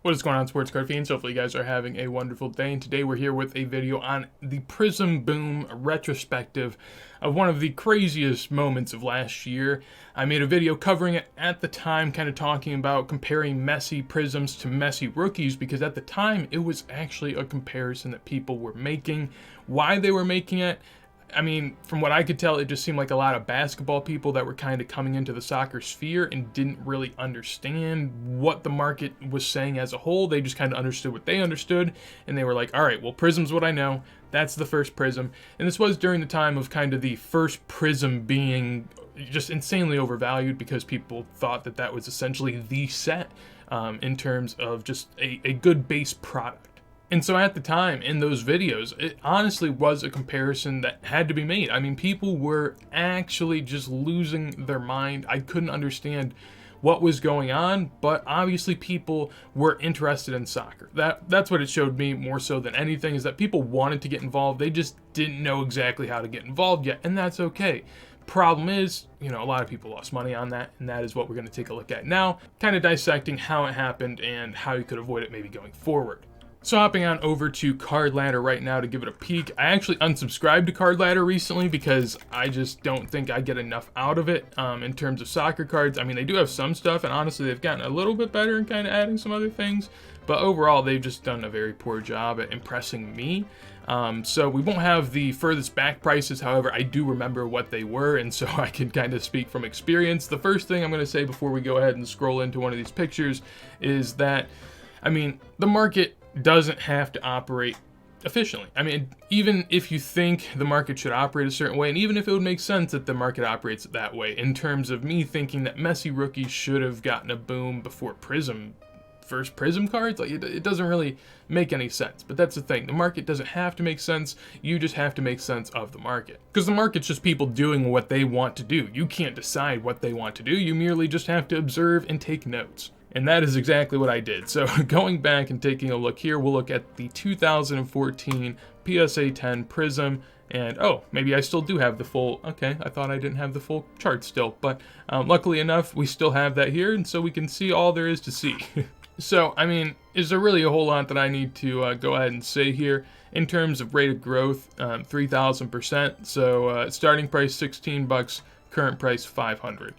What is going on, sports card fiends? Hopefully you guys are having a wonderful day, and today we're here with a video on the Prism Boom retrospective of one of the craziest moments of last year. I made a video covering it at the time, kind of talking about comparing messy Prisms to messy rookies, because at the time it was actually a comparison that people were making. Why they were making it, I mean, from what I could tell, it just seemed like a lot of basketball people that were kind of coming into the soccer sphere and didn't really understand what the market was saying as a whole. They just kind of understood what they understood, and they were like, all right, well, Prism's what I know. That's the first Prism. And this was during the time of kind of the first Prism being just insanely overvalued, because people thought that that was essentially the set in terms of just a good base product. And so at the time, in those videos, it honestly was a comparison that had to be made. I mean, people were actually just losing their mind. I couldn't understand what was going on, but obviously people were interested in soccer. That's what it showed me more so than anything, is that people wanted to get involved. They just didn't know exactly how to get involved yet, and that's okay. Problem is, a lot of people lost money on that, and that is what we're going to take a look at now, kind of dissecting how it happened and how you could avoid it maybe going forward. So hopping on over to Card Ladder right now to give it a peek. I actually unsubscribed to Card Ladder recently because I just don't think I get enough out of it in terms of soccer cards. I mean, they do have some stuff, and honestly, they've gotten a little bit better in kind of adding some other things. But overall, they've just done a very poor job at impressing me. So we won't have the furthest back prices. However, I do remember what they were, and so I can kind of speak from experience. The first thing I'm going to say before we go ahead and scroll into one of these pictures is that, I mean, the market doesn't have to operate efficiently. I mean, even if you think the market should operate a certain way, and even if it would make sense that the market operates that way, in terms of me thinking that messy rookies should have gotten a boom before first Prism cards, like it doesn't really make any sense. But that's the thing, the market doesn't have to make sense, you just have to make sense of the market, because the market's just people doing what they want to do. You can't decide what they want to do, you merely just have to observe and take notes. And that is exactly what I did. So going back and taking a look here, we'll look at the 2014 PSA 10 Prism. And oh, maybe I still do have the full, okay, I thought I didn't have the full chart still. But luckily enough, we still have that here, and so we can see all there is to see. So, I mean, is there really a whole lot that I need to go ahead and say here? In terms of rate of growth, 3,000%. So starting price $16, current price $500.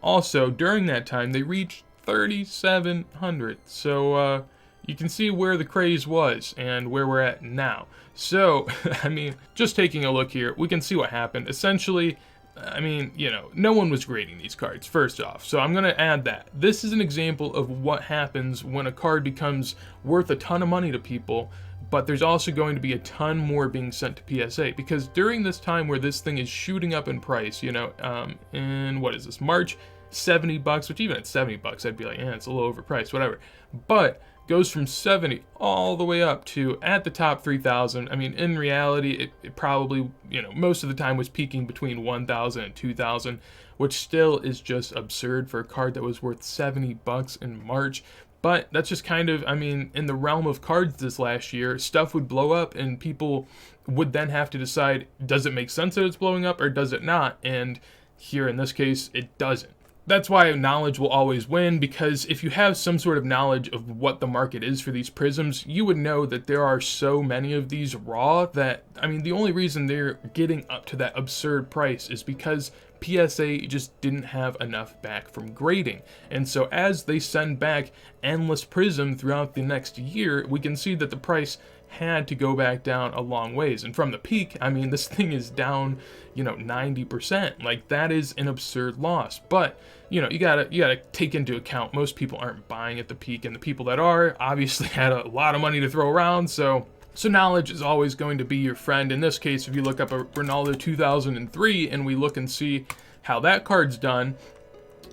Also, during that time, they reached 3,700. So you can see where the craze was and where we're at now. So, I mean, just taking a look here, we can see what happened. Essentially, I mean, no one was grading these cards, first off. So I'm going to add that. This is an example of what happens when a card becomes worth a ton of money to people, but there's also going to be a ton more being sent to PSA, because during this time where this thing is shooting up in price, in what is this, March, $70, which even at $70 I'd be like, it's a little overpriced, whatever. But goes from 70 all the way up to at the top 3,000. I mean, in reality, it probably, most of the time was peaking between 1,000 and 2,000, which still is just absurd for a card that was worth $70 in March. But that's just kind of, I mean, in the realm of cards this last year, stuff would blow up and people would then have to decide, does it make sense that it's blowing up or does it not? And here in this case, it doesn't. That's why knowledge will always win, because if you have some sort of knowledge of what the market is for these Prisms, you would know that there are so many of these raw that, I mean, the only reason they're getting up to that absurd price is because PSA just didn't have enough back from grading. And so as they send back endless Prism throughout the next year, we can see that the price had to go back down a long ways. And from the peak, I mean, this thing is down, 90%. Like, that is an absurd loss. But, you gotta take into account most people aren't buying at the peak, and the people that are obviously had a lot of money to throw around. So knowledge is always going to be your friend. In this case, if you look up a Ronaldo 2003 and we look and see how that card's done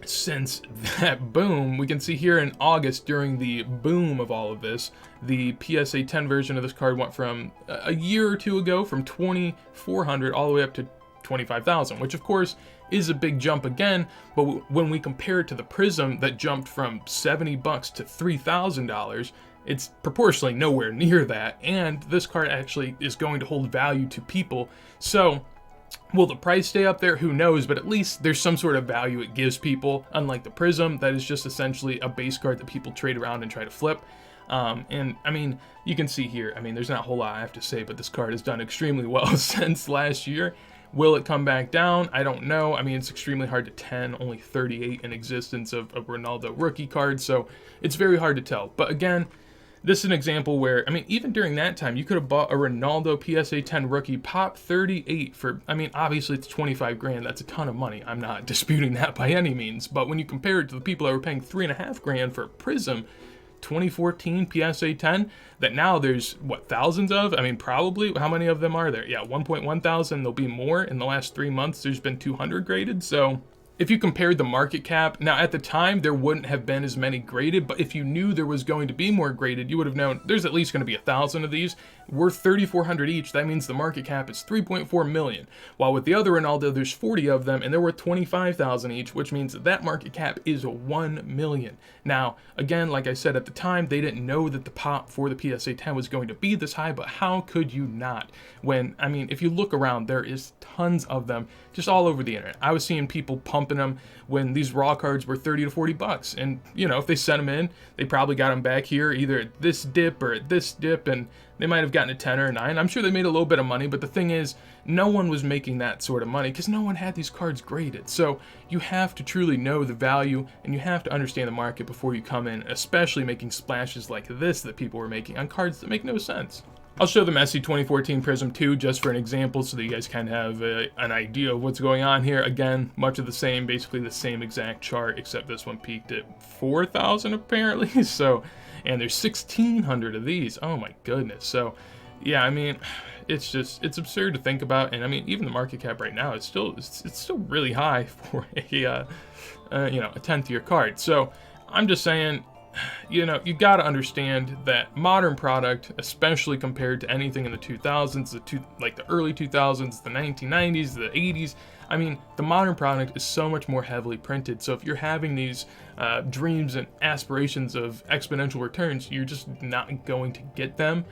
since that boom, we can see here in August, during the boom of all of this, the PSA 10 version of this card went from a year or two ago from 2,400 all the way up to 25,000, which of course is a big jump again. But when we compare it to the Prism that jumped from $70 to $3,000, it's proportionally nowhere near that, and this card actually is going to hold value to people. So Will the price stay up there? Who knows, but at least there's some sort of value it gives people, unlike the Prism, that is just essentially a base card that people trade around and try to flip. And I mean, you can see here, I mean, there's not a whole lot I have to say, but this card has done extremely well since last year. Will it come back down? I don't know. I mean, it's extremely hard to 10, only 38 in existence of Ronaldo rookie cards, so it's very hard to tell. But again, this is an example where, I mean, even during that time, you could have bought a Ronaldo PSA 10 rookie pop 38 for, I mean, obviously it's 25 grand. That's a ton of money. I'm not disputing that by any means. But when you compare it to the people that were paying 3.5 grand for a Prism 2014 PSA 10, that now there's, what, thousands of? I mean, probably. How many of them are there? Yeah, 1.1 thousand. There'll be more. In the last 3 months, there's been 200 graded. So if you compared the market cap, now at the time there wouldn't have been as many graded, but if you knew there was going to be more graded, you would have known there's at least going to be 1,000 of these worth 3,400 each. That means the market cap is 3.4 million. While with the other Ronaldo, there's 40 of them and they're worth 25,000 each, which means that market cap is 1 million. Now, again, like I said, at the time, they didn't know that the pop for the PSA 10 was going to be this high, but how could you not? When, I mean, if you look around, there is tons of them just all over the internet. I was seeing people pumping them when these raw cards were 30 to 40 bucks. And, you know, if they sent them in, they probably got them back here either at this dip or at this dip, and they might have gotten a 10 or a 9. I'm sure they made a little bit of money, but the thing is, no one was making that sort of money because no one had these cards graded. So you have to truly know the value and you have to understand the market before you come in, especially making splashes like this that people were making on cards that make no sense. I'll show the Messi 2014 Prism 2 just for an example so that you guys kind of have an idea of what's going on here. Again, much of the same, basically the same exact chart, except this one peaked at 4,000 apparently. So, and there's 1,600 of these. Oh my goodness. So, yeah, I mean, it's absurd to think about. And I mean, even the market cap right now is still really high for a you know, a 10th year card. So, I'm just saying, you know, you got to understand that modern product, especially compared to anything in the 2000s, like the early 2000s, the 1990s, the 80s, I mean, the modern product is so much more heavily printed. So if you're having these dreams and aspirations of exponential returns, you're just not going to get them.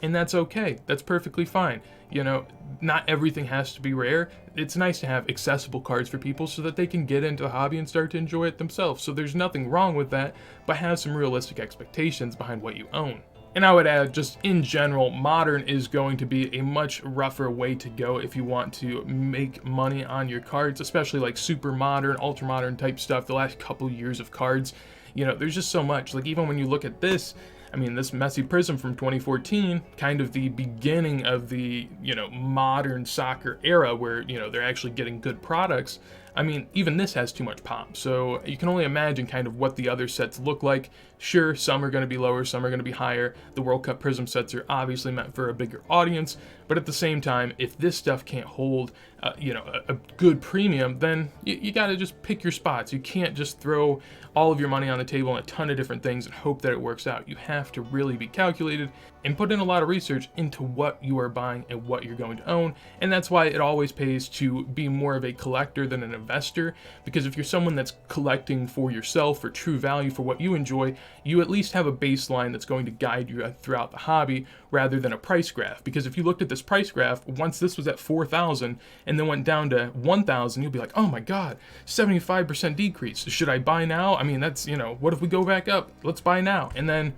And that's okay. That's perfectly fine. You know, not everything has to be rare. It's nice to have accessible cards for people so that they can get into the hobby and start to enjoy it themselves. So there's nothing wrong with that, but have some realistic expectations behind what you own. And I would add, just in general, modern is going to be a much rougher way to go if you want to make money on your cards, especially like super modern, ultra modern type stuff. The last couple years of cards, you know, there's just so much. Like even when you look at this, I mean, this Messi Prism from 2014, kind of the beginning of the, you know, modern soccer era where, you know, they're actually getting good products. I mean, even this has too much pop. So you can only imagine kind of what the other sets look like. Sure, some are going to be lower, some are going to be higher. The World Cup Prism sets are obviously meant for a bigger audience. But at the same time, if this stuff can't hold, you know, a good premium, then you got to just pick your spots. You can't just throw all of your money on the table on a ton of different things and hope that it works out. You have to really be calculated and put in a lot of research into what you are buying and what you're going to own. And that's why it always pays to be more of a collector than an investor, because if you're someone that's collecting for yourself, for true value, for what you enjoy, you at least have a baseline that's going to guide you throughout the hobby rather than a price graph. Because if you looked at this price graph, once this was at 4,000 and then went down to 1,000, you'll be like, oh my God, 75% decrease. Should I buy now? I mean, that's, you know, what if we go back up? Let's buy now. And then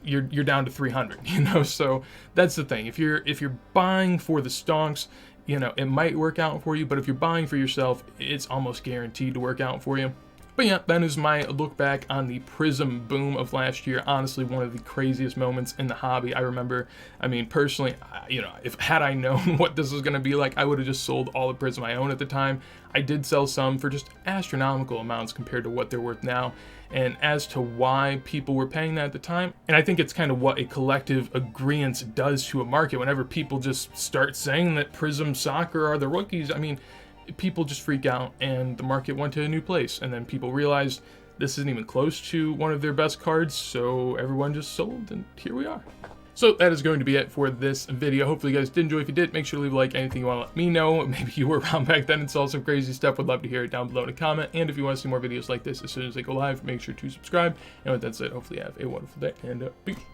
you're down to 300, you know? So that's the thing. If you're buying for the stonks, you know, it might work out for you, but if you're buying for yourself, it's almost guaranteed to work out for you. But yeah, that is my look back on the Prism boom of last year. Honestly, one of the craziest moments in the hobby. I remember, I mean, personally, you know, had I known what this was going to be like, I would have just sold all the Prism I own at the time. I did sell some for just astronomical amounts compared to what they're worth now. And as to why people were paying that at the time, and I think it's kind of what a collective agreement does to a market. Whenever people just start saying that Prism Soccer are the rookies, I mean, people just freak out and the market went to a new place. And then people realized this isn't even close to one of their best cards, so everyone just sold, and here we are. So that is going to be it for this video. Hopefully you guys did enjoy. If you did, make sure to leave a like. Anything you want to let me know. Maybe you were around back then and saw some crazy stuff. Would love to hear it down below in a comment. And if you want to see more videos like this as soon as they go live, make sure to subscribe. And with that said, hopefully you have a wonderful day, and peace.